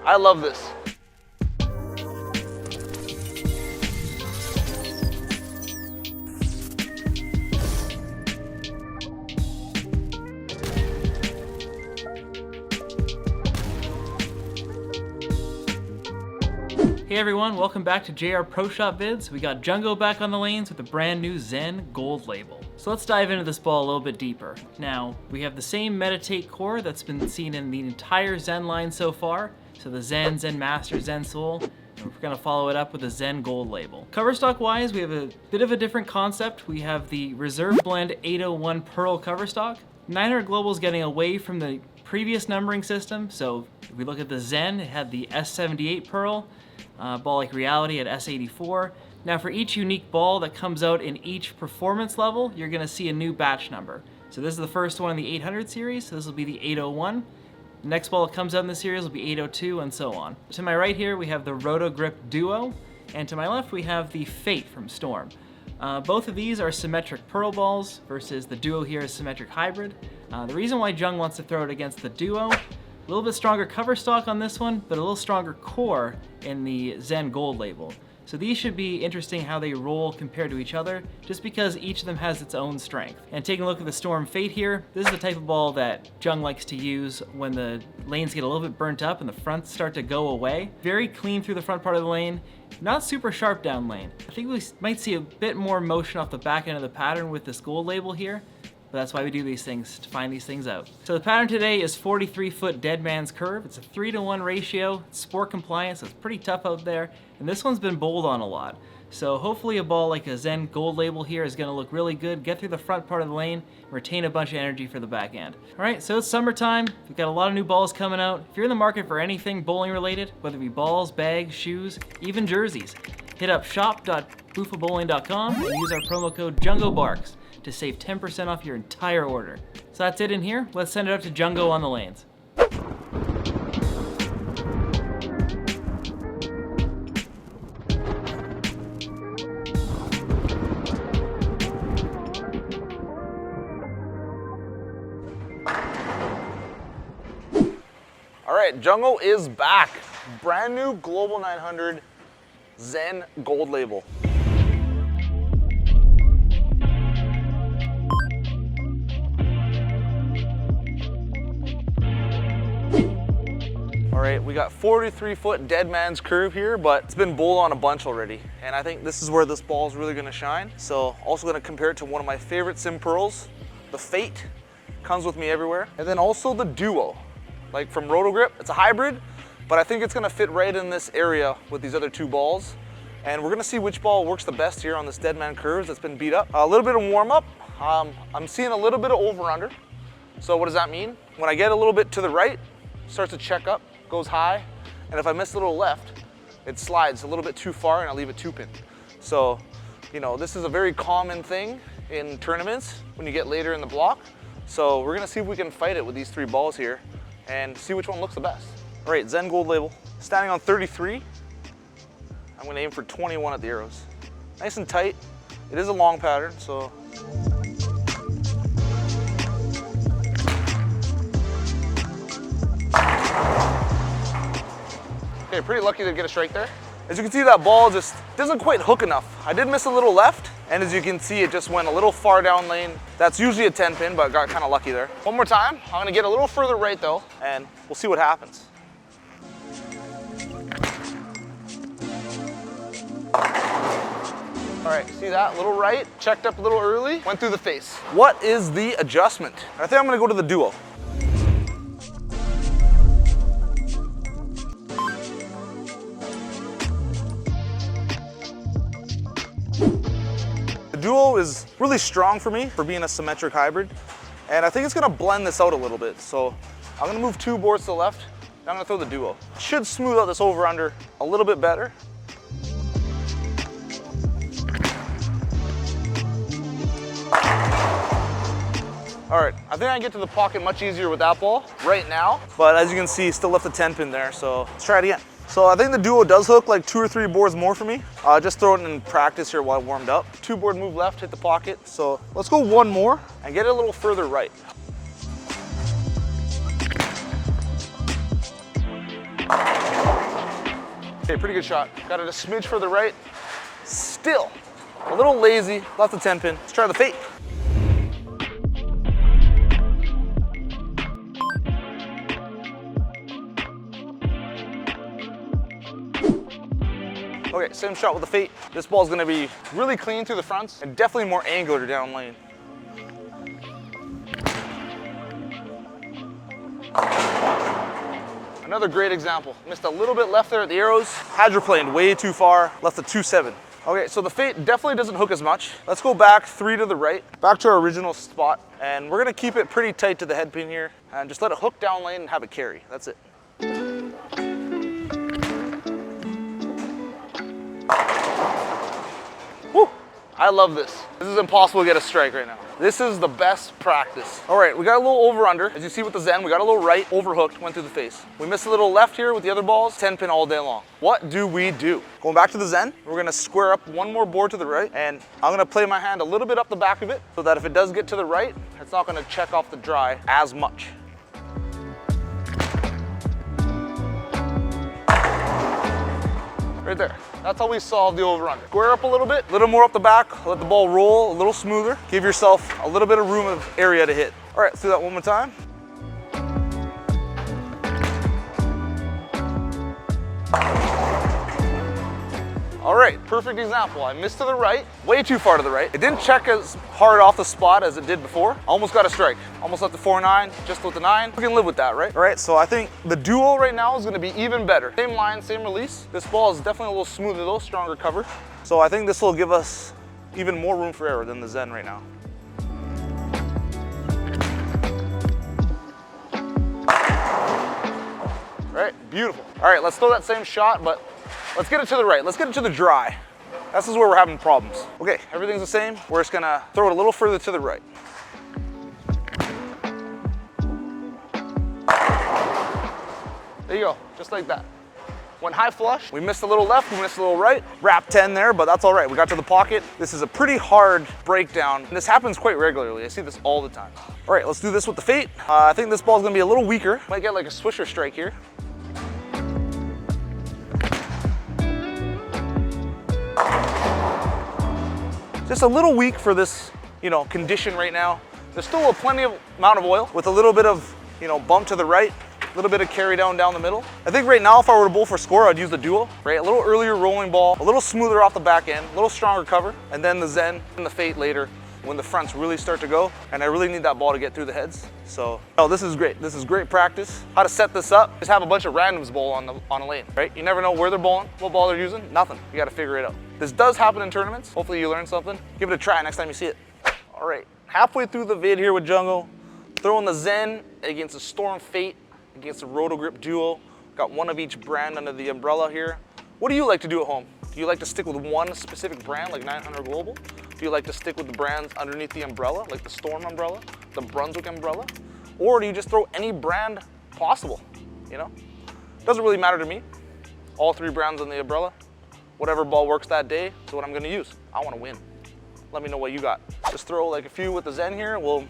I love this. Hey everyone, welcome back to JR Pro Shop Vids. We got Jungo back on the lanes with a brand new Zen Gold Label. So let's dive into this ball a little bit deeper. Now, we have the same Meditate core that's been seen in the entire Zen line so far. So the Zen, Zen Master, Zen Soul. And we're gonna follow it up with a Zen Gold Label. Cover stock wise, we have a bit of a different concept. We have the Reserve Blend 801 Pearl cover stock. 900 Global is getting away from the previous numbering system. So if we look at the Zen, it had the S78 Pearl. Ball like Reality at S84. Now for each unique ball that comes out in each performance level, you're gonna see a new batch number. So this is the first one in the 800 series, so this will be the 801. The next ball that comes out in the series will be 802 and so on. To my right here, we have the Roto Grip Duo, and to my left we have the Fate from Storm. Both of these are symmetric pearl balls versus the Duo here is symmetric hybrid. The reason why Jung wants to throw it against the Duo, a little bit stronger cover stock on this one, but a little stronger core in the Zen Gold Label. So these should be interesting how they roll compared to each other, just because each of them has its own strength. And taking a look at the Storm Fate here, this is the type of ball that Jung likes to use when the lanes get a little bit burnt up and the fronts start to go away. Very clean through the front part of the lane, not super sharp down lane. I think we might see a bit more motion off the back end of the pattern with this Gold Label here. But that's why we do these things, to find these things out. So the pattern today is 43-foot dead man's curve. It's a 3-to-1 ratio, it's sport compliant, so it's pretty tough out there. And this one's been bowled on a lot. So hopefully a ball like a Zen Gold Label here is gonna look really good, get through the front part of the lane, and retain a bunch of energy for the back end. All right, so it's summertime. We've got a lot of new balls coming out. If you're in the market for anything bowling related, whether it be balls, bags, shoes, even jerseys, hit up shop.boofabowling.com and use our promo code JungoBarks to save 10% off your entire order. So that's it in here. Let's send it up to Jungo on the lanes. All right, Jungo is back. Brand new Global 900 Zen Gold Label. All right, we got 43-foot dead man's curve here, but it's been bowled on a bunch already. And I think this is where this ball is really gonna shine. So also gonna compare it to one of my favorite sim pearls, the Fate. Comes with me everywhere. And then also the Duo, like from Roto Grip. It's a hybrid, but I think it's gonna fit right in this area with these other two balls. And we're gonna see which ball works the best here on this dead man curve that's been beat up. A little bit of warm up. I'm seeing a little bit of over under. So what does that mean? When I get a little bit to the right, starts to check up, goes high, and if I miss a little left, it slides a little bit too far and I leave it 2-pin. So, you know, this is a very common thing in tournaments when you get later in the block. So we're gonna see if we can fight it with these three balls here and see which one looks the best. All right, Zen Gold Label, standing on 33. I'm gonna aim for 21 at the arrows. Nice and tight. It is a long pattern, so. Okay, pretty lucky to get a strike there. As you can see, that ball just doesn't quite hook enough. I did miss a little left, and as you can see, it just went a little far down lane. That's usually a 10-pin, but got kind of lucky there. One more time. I'm gonna get a little further right though, and we'll see what happens. All right, see that? Little right, checked up a little early, went through the face. What is the adjustment? I think I'm gonna go to the Duo. The Duo is really strong for me for being a symmetric hybrid, and I think it's gonna blend this out a little bit. So I'm gonna move 2 boards to the left, and I'm gonna throw the Duo. Should smooth out this over-under a little bit better. All right, I think I can get to the pocket much easier with that ball right now, but as you can see, still left a 10-pin there, so let's try it again. So I think the Duo does hook like 2 or 3 boards more for me. Just throw it in practice here while I warmed up. 2 board move left, hit the pocket. So let's go 1 more and get it a little further right. Okay, pretty good shot. Got it a smidge further right. Still a little lazy, left the 10 pin. Let's try the fate. Okay, same shot with the fate. This ball's gonna be really clean through the fronts and definitely more angular down lane. Another great example. Missed a little bit left there at the arrows. Hydroplaned way too far, left a 2-7. Okay, so the fate definitely doesn't hook as much. Let's go back 3 to the right, back to our original spot. And we're gonna keep it pretty tight to the head pin here and just let it hook down lane and have it carry. That's it. Woo! I love this. This is impossible to get a strike right now. This is the best practice. All right, we got a little over under. As you see with the Zen, we got a little right, overhooked, went through the face. We missed a little left here with the other balls, 10 pin all day long. What do we do? Going back to the Zen, we're gonna square up one more board to the right, and I'm gonna play my hand a little bit up the back of it so that if it does get to the right, it's not gonna check off the dry as much. Right there. That's how we solve the over-under. Square up a little more up the back, let the ball roll a little smoother. Give yourself a little bit of room of area to hit. All right, let's do that one more time. All right, perfect example. I missed to the right, way too far to the right. It didn't check as hard off the spot as it did before. Almost got a strike. Almost left the 4-9, just with the 9. We can live with that, right? All right, so I think the duo right now is gonna be even better. Same line, same release. This ball is definitely a little smoother though, stronger cover. So I think this will give us even more room for error than the Zen right now. All right, beautiful. All right, let's throw that same shot, but let's get it to the right. Let's get it to the dry. This is where we're having problems. Okay, everything's the same. We're just gonna throw it a little further to the right. There you go, just like that. Went high flush. We missed a little left, we missed a little right. Wrap 10 there, but that's all right. We got to the pocket. This is a pretty hard breakdown. And this happens quite regularly. I see this all the time. All right, let's do this with the fate. I think this ball's gonna be a little weaker. Might get like a swisher strike here. Just a little weak for this, condition right now. There's still a plenty of amount of oil with a little bit of, bump to the right, a little bit of carry down the middle. I think right now if I were to bowl for score, I'd use the duo, right? A little earlier rolling ball, a little smoother off the back end, a little stronger cover, and then the Zen and the fate later when the fronts really start to go. And I really need that ball to get through the heads. So, this is great. This is great practice. How to set this up, just have a bunch of randoms bowl on a lane, right? You never know where they're bowling, what ball they're using, nothing. You gotta figure it out. This does happen in tournaments. Hopefully you learn something. Give it a try next time you see it. All right, halfway through the vid here with Jungo, throwing the Zen against the Storm Fate, against the Roto Grip Duo. Got one of each brand under the umbrella here. What do you like to do at home? Do you like to stick with one specific brand like 900 Global? Do you like to stick with the brands underneath the umbrella, like the Storm umbrella, the Brunswick umbrella? Or do you just throw any brand possible, Doesn't really matter to me. All 3 brands on the umbrella. Whatever ball works that day is what I'm gonna use. I wanna win. Let me know what you got. Just throw like a few with the Zen here. We'll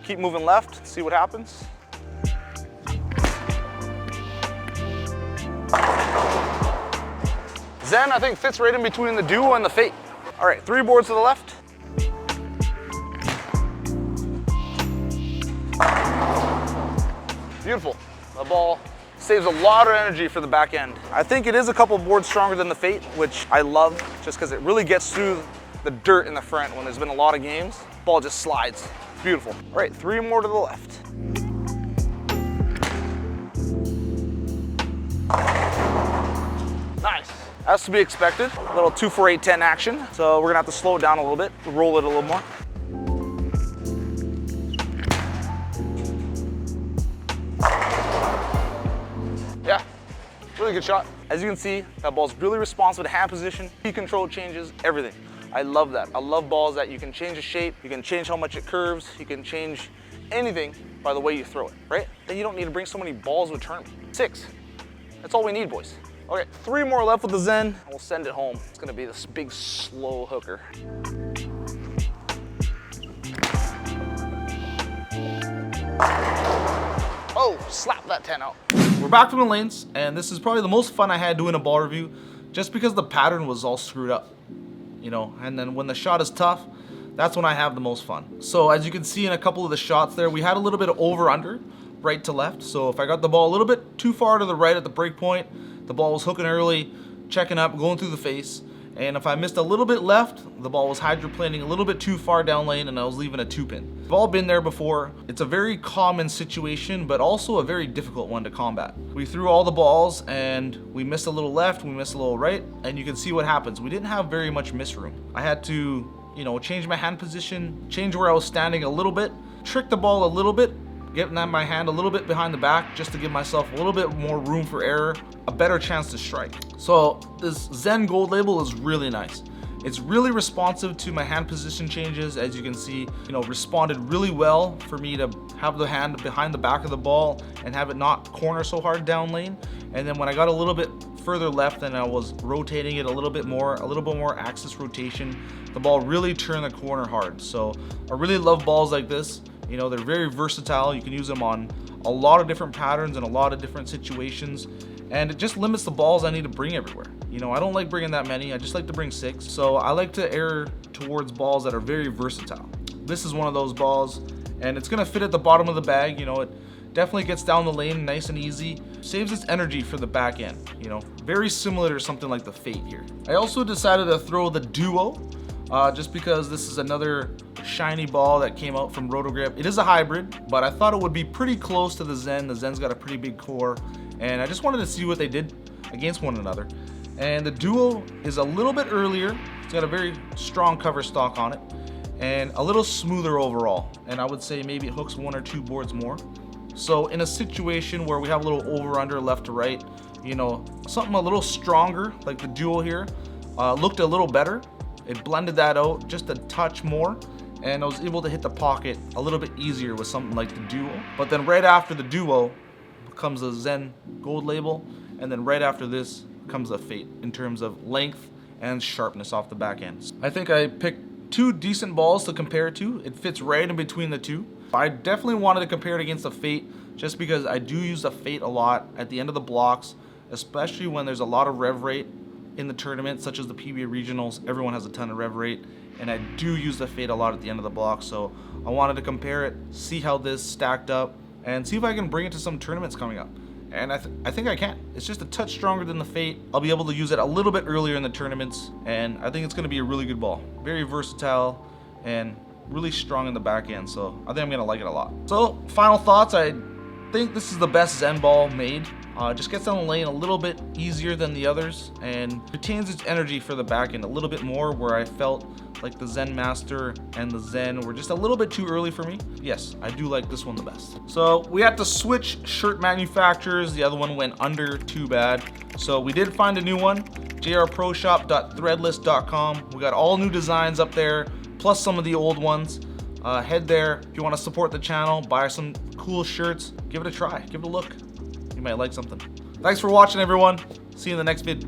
keep moving left, see what happens. Zen, I think, fits right in between the duo and the fate. All right, 3 boards to the left. Beautiful. The ball saves a lot of energy for the back end. I think it is a couple boards stronger than the fate, which I love just because it really gets through the dirt in the front when there's been a lot of games. Ball just slides. It's beautiful. All right, 3 more to the left. Nice. That's to be expected. A little 2-4-8-10 action. So we're gonna have to slow it down a little bit, roll it a little more. Yeah, really good shot. As you can see, that ball's really responsive to hand position, speed control changes, everything. I love that. I love balls that you can change the shape, you can change how much it curves, you can change anything by the way you throw it, right? Then you don't need to bring so many balls to a tournament. 6, that's all we need, boys. Okay, 3 more left with the Zen, and we'll send it home. It's gonna be this big, slow hooker. Oh, slap that 10 out. we're back from the lanes, and this is probably the most fun I had doing a ball review, just because the pattern was all screwed up, you know, and then when the shot is tough, that's when I have the most fun. So as you can see in a couple of the shots there, we had a little bit of over-under, right to left. So if I got the ball a little bit too far to the right at the break point, the ball was hooking early, checking up, going through the face. And if I missed a little bit left, the ball was hydroplaning a little bit too far down lane and I was leaving a 2-pin. We've all been there before. It's a very common situation, but also a very difficult one to combat. We threw all the balls and we missed a little left, we missed a little right, and you can see what happens. We didn't have very much miss room. I had to, you know, change my hand position, change where I was standing a little bit, trick the ball a little bit, getting my hand a little bit behind the back just to give myself a little bit more room for error, a better chance to strike. So this Zen Gold Label is really nice. It's really responsive to my hand position changes. As you can see, you know, responded really well for me to have the hand behind the back of the ball and have it not corner so hard down lane. And then when I got a little bit further left and I was rotating it a little bit more axis rotation, the ball really turned the corner hard. So I really love balls like this. You know, they're very versatile. You can use them on a lot of different patterns and a lot of different situations. And it just limits the balls I need to bring everywhere. You know, I don't like bringing that many. I just like to bring 6. So I like to err towards balls that are very versatile. This is one of those balls, and it's gonna fit at the bottom of the bag. You know, it definitely gets down the lane nice and easy. Saves its energy for the back end. You know, very similar to something like the Fate here. I also decided to throw the Duo, just because this is another shiny ball that came out from Rotogrip. It is a hybrid, but I thought it would be pretty close to the Zen. The Zen's got a pretty big core, and I just wanted to see what they did against one another. And the Duo is a little bit earlier. It's got a very strong cover stock on it, and a little smoother overall. And I would say maybe it hooks 1 or 2 boards more. So in a situation where we have a little over-under left to right, you know, something a little stronger like the Duo here looked a little better. It blended that out just a touch more, and I was able to hit the pocket a little bit easier with something like the Duo. But then right after the Duo comes the Zen Gold Label, and then right after this comes the Fate in terms of length and sharpness off the back end. I think I picked 2 decent balls to compare it to. It fits right in between the two. I definitely wanted to compare it against the Fate just because I do use the Fate a lot at the end of the blocks, especially when there's a lot of rev rate in the tournament, such as the PBA regionals. Everyone has a ton of rev rate, and I do use the Fate a lot at the end of the block. So I wanted to compare it, see how this stacked up, and see if I can bring it to some tournaments coming up. And I think I can. It's just a touch stronger than the Fate. I'll be able to use it a little bit earlier in the tournaments, and I think it's going to be a really good ball. Very versatile and really strong in the back end, so I think I'm going to like it a lot. So final thoughts, I think this is the best Zen ball made. Just gets down the lane a little bit easier than the others and retains its energy for the back end a little bit more, where I felt like the Zen Master and the Zen were just a little bit too early for me. Yes, I do like this one the best. So we had to switch shirt manufacturers. The other one went under, too bad. So we did find a new one, jrproshop.threadless.com. We got all new designs up there, plus some of the old ones. Head there if you want to support the channel, buy some cool shirts, give it a try, give it a look. You might like something. Thanks for watching, everyone. See you in the next vid.